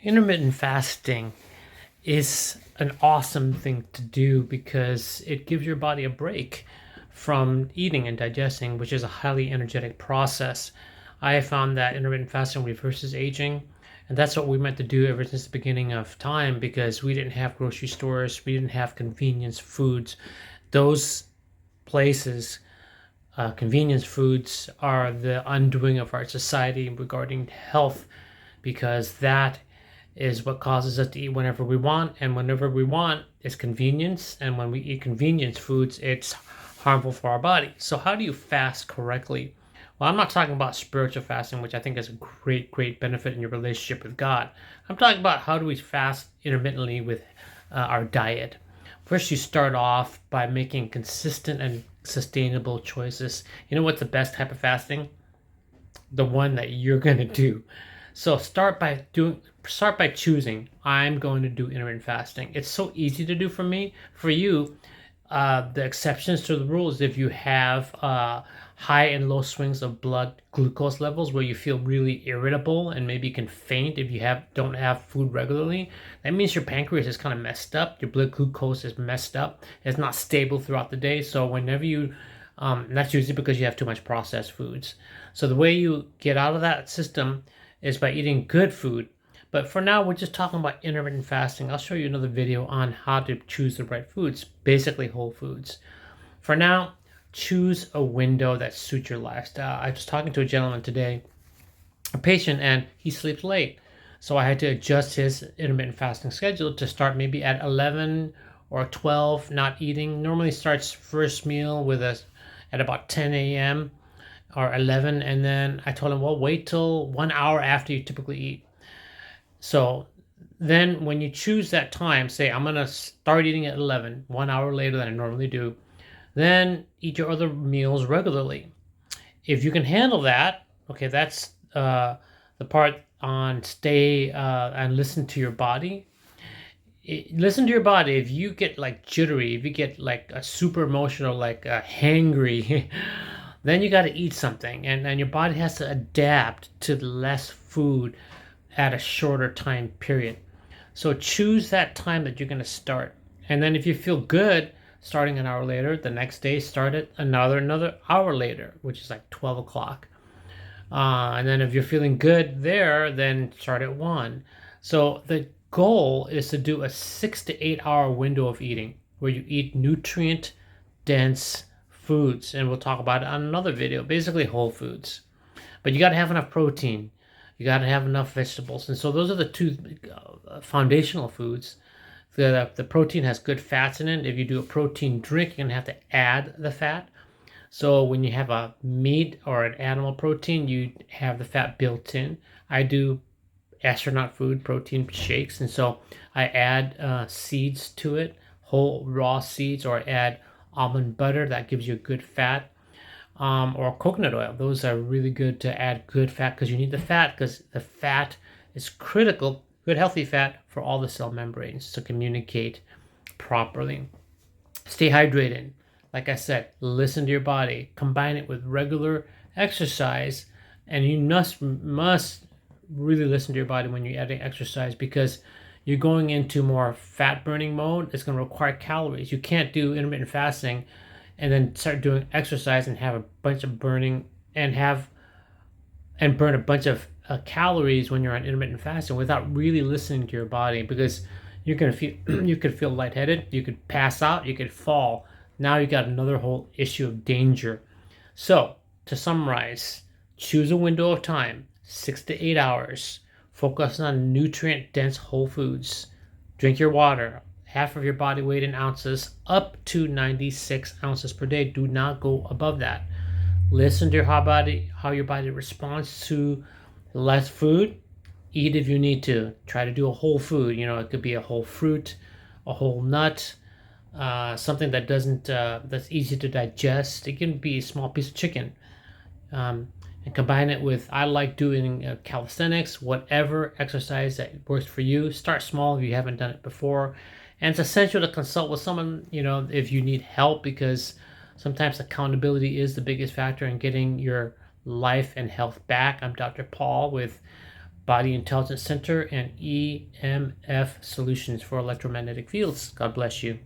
Intermittent fasting is an awesome thing to do because it gives your body a break from eating and digesting, which is a highly energetic process. I have found that intermittent fasting reverses aging, and that's what we meant to do ever since the beginning of time because we didn't have grocery stores, we didn't have convenience foods. Those places, convenience foods, are the undoing of our society regarding health because that is what causes us to eat whenever we want, and whenever we want is convenience, and when we eat convenience foods it's harmful for our body. So how do you fast correctly? Well, I'm not talking about spiritual fasting, which I think is a great benefit in your relationship with God. I'm talking about how do we fast intermittently with our diet. First, you start off by making consistent and sustainable choices. You know what's the best type of fasting? The one that you're going to do. So start by choosing, I'm going to do intermittent fasting. It's so easy to do for me. For you, the exceptions to the rules, if you have high and low swings of blood glucose levels where you feel really irritable and maybe can faint if you don't have food regularly, that means your pancreas is kind of messed up. Your blood glucose is messed up. It's not stable throughout the day. So whenever you that's usually because you have too much processed foods. So the way you get out of that system is by eating good food. But for now, we're just talking about intermittent fasting. I'll show you another video on how to choose the right foods, basically whole foods. For now, choose a window that suits your lifestyle. I was talking to a gentleman today, a patient, and he sleeps late. So I had to adjust his intermittent fasting schedule to start maybe at 11 or 12, not eating. Normally starts first meal with us at about 10 a.m. or 11, and then I told him, well, wait till 1 hour after you typically eat. So then when you choose that time, say I'm gonna start eating at 11, 1 hour later than I normally do, then eat your other meals regularly. If you can handle that, okay, that's the part on stay and listen to your body. Listen to your body. If you get like jittery, if you get like a super emotional, like hangry, then you got to eat something, and your body has to adapt to less food at a shorter time period. So choose that time that you're going to start. And then if you feel good starting an hour later, the next day start it another hour later, which is like 12 o'clock. And then if you're feeling good there, then start at 1. So the goal is to do a 6 to 8 hour window of eating where you eat nutrient dense foods. And we'll talk about it on another video, basically whole foods. But you got to have enough protein. You got to have enough vegetables. And so those are the two foundational foods. The protein has good fats in it. If you do a protein drink, you're going to have to add the fat. So when you have a meat or an animal protein, you have the fat built in. I do astronaut food protein shakes, and so I add seeds to it, whole raw seeds, or add almond butter that gives you a good fat, or coconut oil. Those are really good to add good fat because you need the fat because the fat is critical, good healthy fat for all the cell membranes to communicate properly. Stay hydrated. Like I said, listen to your body. Combine it with regular exercise, and you must really listen to your body when you're adding exercise because you're going into more fat burning mode. It's going to require calories. You can't do intermittent fasting and then start doing exercise and have a bunch of burning and burn a bunch of calories when you're on intermittent fasting without really listening to your body, because you're gonna feel you could feel lightheaded, you could pass out, you could fall. Now you got another whole issue of danger. So to summarize, choose a window of time, 6 to 8 hours. Focus on nutrient dense whole foods. Drink your water, half of your body weight in ounces, up to 96 ounces per day. Do not go above that. Listen to how your body responds to less food. Eat if you need to. Try to do a whole food. It could be a whole fruit, a whole nut, something that doesn't that's easy to digest. It can be a small piece of chicken, and combine it with. I like doing calisthenics, whatever exercise that works for you. Start small if you haven't done it before, and it's essential to consult with someone. If you need help, because sometimes accountability is the biggest factor in getting your life and health back. I'm Dr. Paul with Body Intelligence Center and EMF Solutions for Electromagnetic Fields. God bless you.